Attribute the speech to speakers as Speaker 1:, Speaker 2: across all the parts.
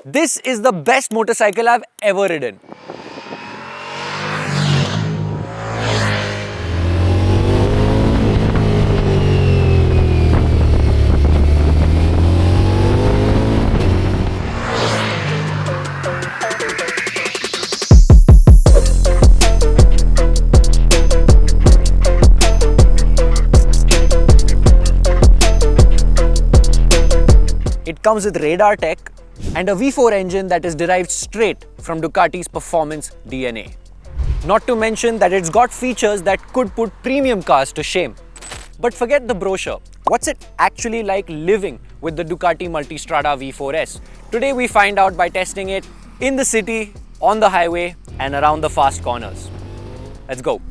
Speaker 1: This is the best motorcycle I've ever ridden. It comes with radar tech and a V4 engine that is derived straight from Ducati's performance DNA. Not to mention that it's got features that could put premium cars to shame. But forget the brochure. What's it actually like living with the Ducati Multistrada V4S? Today we find out by testing it in the city, on the highway and around the fast corners. Let's go.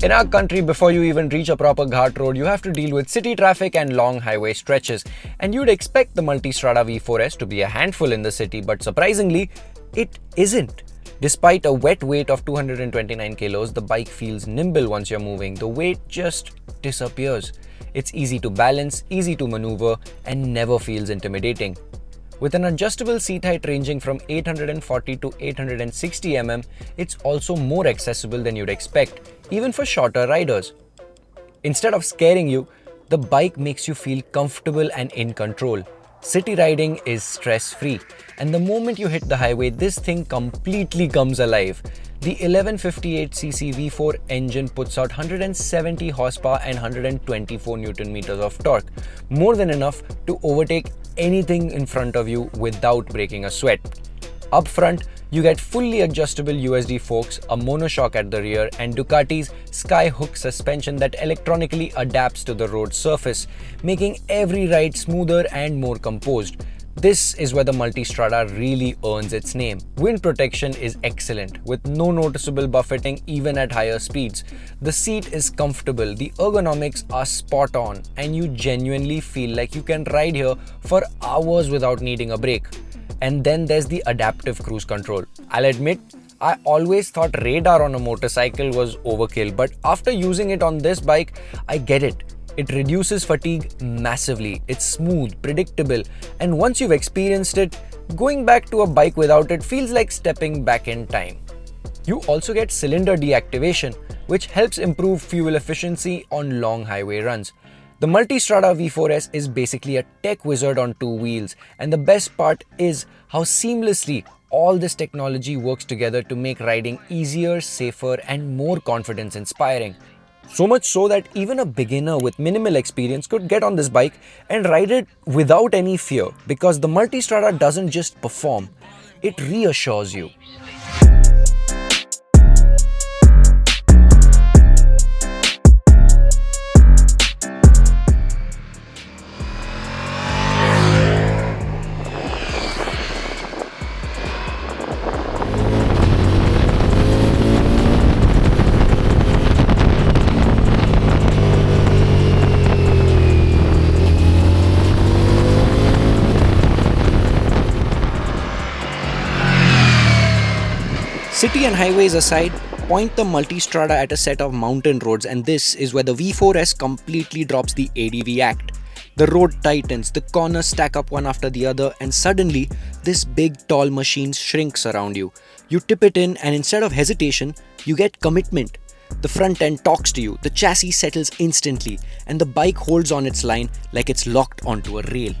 Speaker 1: In our country, before you even reach a proper ghat road, you have to deal with city traffic and long highway stretches. And you'd expect the Multistrada V4S to be a handful in the city, but surprisingly, it isn't. Despite a wet weight of 229 kilos, the bike feels nimble once you're moving. The weight just disappears. It's easy to balance, easy to maneuver, and never feels intimidating. With an adjustable seat height ranging from 840 to 860 mm, it's also more accessible than you'd expect, even for shorter riders. Instead of scaring you, the bike makes you feel comfortable and in control. City riding is stress-free, and the moment you hit the highway, this thing completely comes alive. The 1158cc V4 engine puts out 170 horsepower and 124 Nm of torque, more than enough to overtake anything in front of you without breaking a sweat. Up front, you get fully adjustable USD forks, a monoshock at the rear, and Ducati's Skyhook suspension that electronically adapts to the road surface, making every ride smoother and more composed. This is where the Multistrada really earns its name. Wind protection is excellent, with no noticeable buffeting even at higher speeds. The seat is comfortable, the ergonomics are spot on, and you genuinely feel like you can ride here for hours without needing a break. And then there's the adaptive cruise control. I'll admit, I always thought radar on a motorcycle was overkill, but after using it on this bike, I get it. It reduces fatigue massively, it's smooth, predictable, and once you've experienced it, going back to a bike without it feels like stepping back in time. You also get cylinder deactivation, which helps improve fuel efficiency on long highway runs. The Multistrada V4S is basically a tech wizard on two wheels, and the best part is how seamlessly all this technology works together to make riding easier, safer, and more confidence-inspiring. So much so that even a beginner with minimal experience could get on this bike and ride it without any fear, because the Multistrada doesn't just perform, it reassures you. City and highways aside, point the Multistrada at a set of mountain roads, and this is where the V4S completely drops the ADV act. The road tightens, the corners stack up one after the other, and suddenly this big tall machine shrinks around you. You tip it in, and instead of hesitation, you get commitment. The front end talks to you, the chassis settles instantly, and the bike holds on its line like it's locked onto a rail.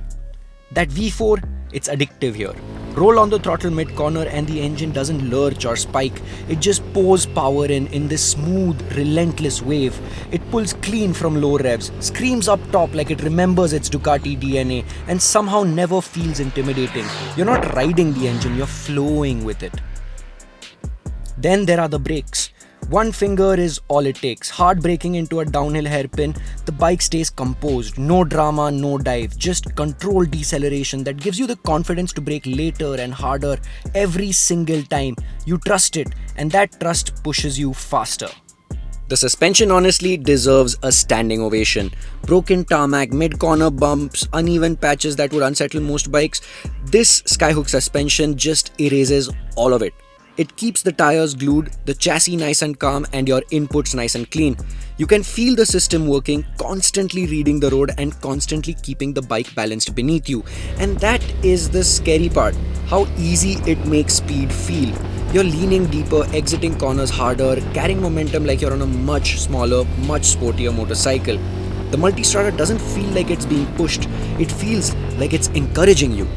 Speaker 1: That V4, it's addictive here. Roll on the throttle mid-corner and the engine doesn't lurch or spike. It just pours power in this smooth, relentless wave. It pulls clean from low revs, screams up top like it remembers its Ducati DNA, and somehow never feels intimidating. You're not riding the engine, you're flowing with it. Then there are the brakes. One finger is all it takes. Hard braking into a downhill hairpin, the bike stays composed. No drama, no dive, just controlled deceleration that gives you the confidence to brake later and harder every single time. You trust it, and that trust pushes you faster. The suspension honestly deserves a standing ovation. Broken tarmac, mid-corner bumps, uneven patches that would unsettle most bikes. This Skyhook suspension just erases all of it. It keeps the tires glued, the chassis nice and calm, and your inputs nice and clean. You can feel the system working, constantly reading the road and constantly keeping the bike balanced beneath you. And that is the scary part, how easy it makes speed feel. You're leaning deeper, exiting corners harder, carrying momentum like you're on a much smaller, much sportier motorcycle. The Multistrada doesn't feel like it's being pushed, it feels like it's encouraging you.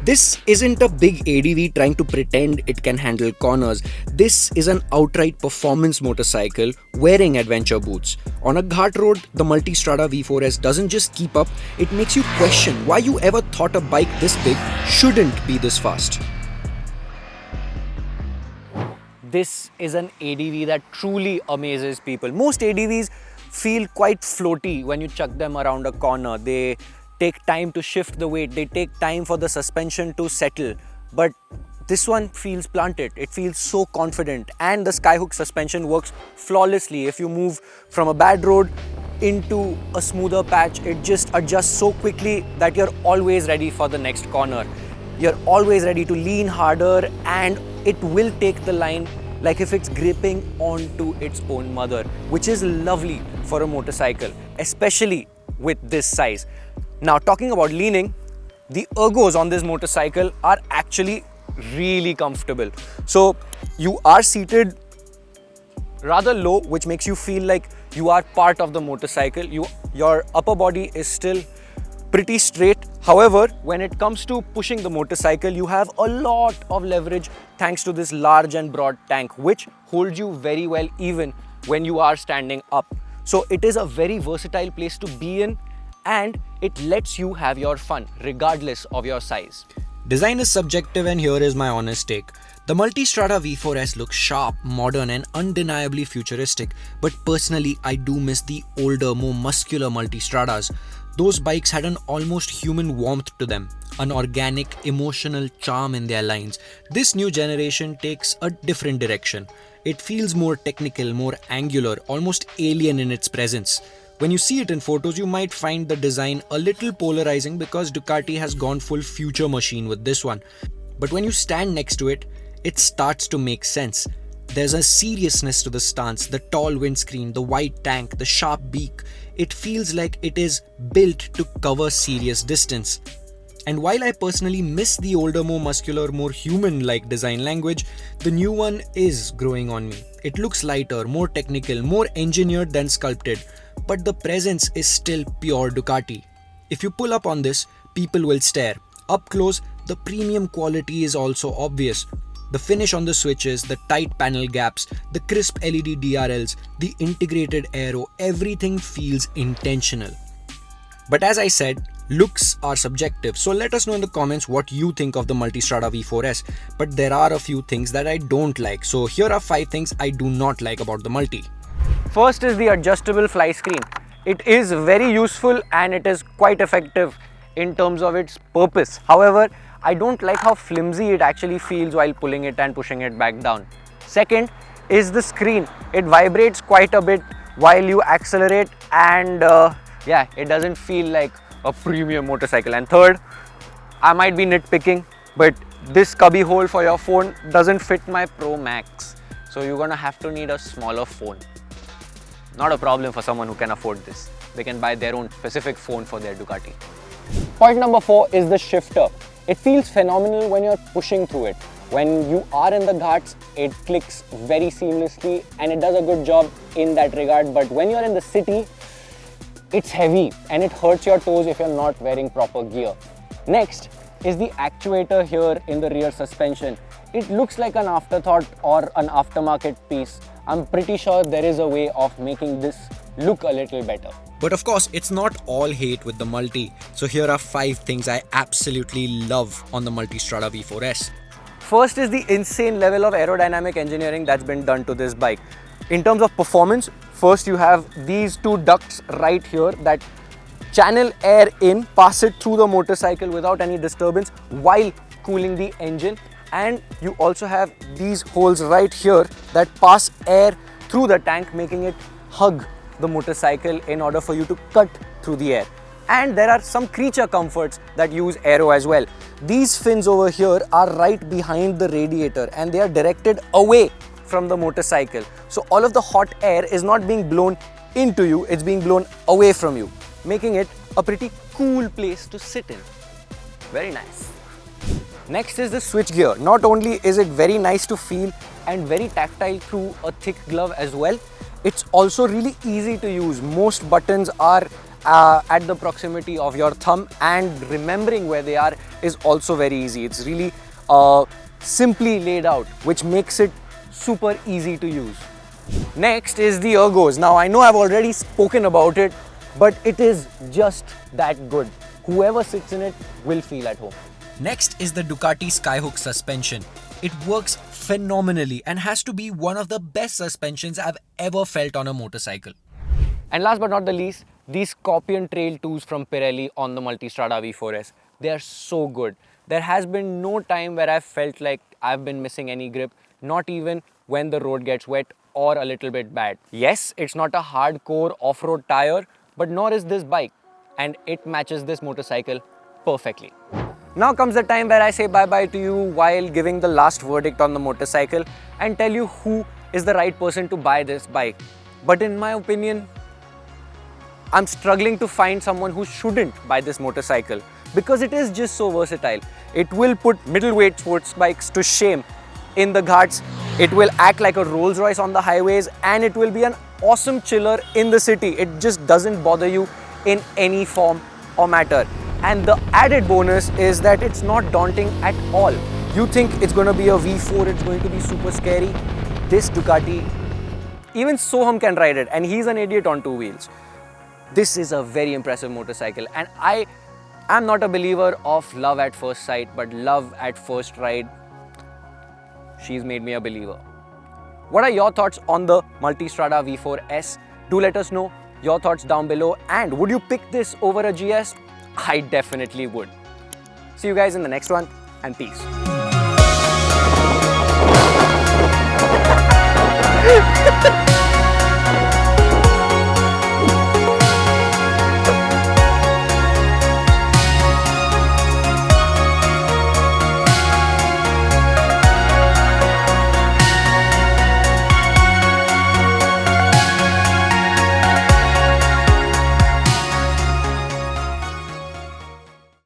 Speaker 1: This isn't a big ADV trying to pretend it can handle corners. This is an outright performance motorcycle wearing adventure boots. On a ghat road, the Multistrada V4S doesn't just keep up, it makes you question why you ever thought a bike this big shouldn't be this fast. This is an ADV that truly amazes people. Most ADVs feel quite floaty when you chuck them around a corner. They take time to shift the weight, they take time for the suspension to settle, but this one feels planted, it feels so confident, and the Skyhook suspension works flawlessly. If you move from a bad road into a smoother patch, it just adjusts so quickly that you're always ready for the next corner. You're always ready to lean harder, and it will take the line like if it's gripping onto its own mother, which is lovely for a motorcycle, especially with this size. Now, talking about leaning, the ergos on this motorcycle are actually really comfortable. So you are seated rather low, which makes you feel like you are part of the motorcycle. Your upper body is still pretty straight. However, when it comes to pushing the motorcycle, you have a lot of leverage thanks to this large and broad tank, which holds you very well even when you are standing up. So it is a very versatile place to be in, and it lets you have your fun regardless of your size. Design is subjective, and here is my honest take. The Multistrada V4S looks sharp, modern and undeniably futuristic, but personally I do miss the older, more muscular Multistradas. Those bikes had an almost human warmth to them, an organic, emotional charm in their lines. This new generation takes a different direction. It feels more technical, more angular, almost alien in its presence. When you see it in photos, you might find the design a little polarizing because Ducati has gone full future machine with this one. But when you stand next to it, it starts to make sense. There's a seriousness to the stance, the tall windscreen, the wide tank, the sharp beak. It feels like it is built to cover serious distance. And while I personally miss the older, more muscular, more human-like design language, the new one is growing on me. It looks lighter, more technical, more engineered than sculpted, but the presence is still pure Ducati. If you pull up on this, people will stare. Up close, the premium quality is also obvious. The finish on the switches, the tight panel gaps, the crisp LED DRLs, the integrated aero, everything feels intentional. But as I said, looks are subjective, so let us know in the comments what you think of the Multistrada V4S. But there are a few things that I don't like, so here are 5 things I do not like about the Multi. First is the adjustable fly screen. It is very useful and it is quite effective in terms of its purpose. However, I don't like how flimsy it actually feels while pulling it and pushing it back down. Second is the screen. It vibrates quite a bit while you accelerate, and yeah, it doesn't feel like a premium motorcycle. And third, I might be nitpicking, but this cubby hole for your phone doesn't fit my Pro Max. So you're gonna have to need a smaller phone. Not a problem for someone who can afford this. They can buy their own specific phone for their Ducati. Point number 4 is the shifter. It feels phenomenal when you're pushing through it. When you are in the ghats, it clicks very seamlessly and it does a good job in that regard. But when you're in the city, it's heavy and it hurts your toes if you're not wearing proper gear. Next is the actuator here in the rear suspension. It looks like an afterthought or an aftermarket piece. I'm pretty sure there is a way of making this look a little better. But of course, it's not all hate with the Multi. So here are 5 things I absolutely love on the Multistrada V4S. First is the insane level of aerodynamic engineering that's been done to this bike. In terms of performance, first you have these 2 ducts right here that channel air in, pass it through the motorcycle without any disturbance while cooling the engine. And you also have these holes right here that pass air through the tank, making it hug the motorcycle in order for you to cut through the air. And there are some creature comforts that use aero as well. These fins over here are right behind the radiator and they are directed away from the motorcycle. So all of the hot air is not being blown into you, it's being blown away from you, making it a pretty cool place to sit in. Very nice. Next is the switch gear. Not only is it very nice to feel and very tactile through a thick glove as well, it's also really easy to use. Most buttons are at the proximity of your thumb, and remembering where they are is also very easy. It's really simply laid out, which makes it super easy to use. Next is the ergos. Now I know I've already spoken about it, but it is just that good. Whoever sits in it will feel at home. Next is the Ducati Skyhook suspension. It works phenomenally and has to be one of the best suspensions I've ever felt on a motorcycle. And last but not the least, these Scorpion Trail 2s from Pirelli on the Multistrada V4S. They are so good. There has been no time where I've felt like I've been missing any grip, not even when the road gets wet or a little bit bad. Yes, it's not a hardcore off-road tire, but nor is this bike, and it matches this motorcycle perfectly. Now comes the time where I say bye-bye to you while giving the last verdict on the motorcycle and tell you who is the right person to buy this bike. But in my opinion, I'm struggling to find someone who shouldn't buy this motorcycle because it is just so versatile. It will put middleweight sports bikes to shame in the ghats. It will act like a Rolls Royce on the highways, and it will be an awesome chiller in the city. It just doesn't bother you in any form or matter. And the added bonus is that it's not daunting at all. You think it's going to be a V4, it's going to be super scary. This Ducati, even Soham can ride it, and he's an idiot on two wheels. This is a very impressive motorcycle, and I am not a believer of love at first sight, but love at first ride. She's made me a believer. What are your thoughts on the Multistrada V4S? Do let us know your thoughts down below, and would you pick this over a GS? I definitely would. See you guys in the next one, and peace.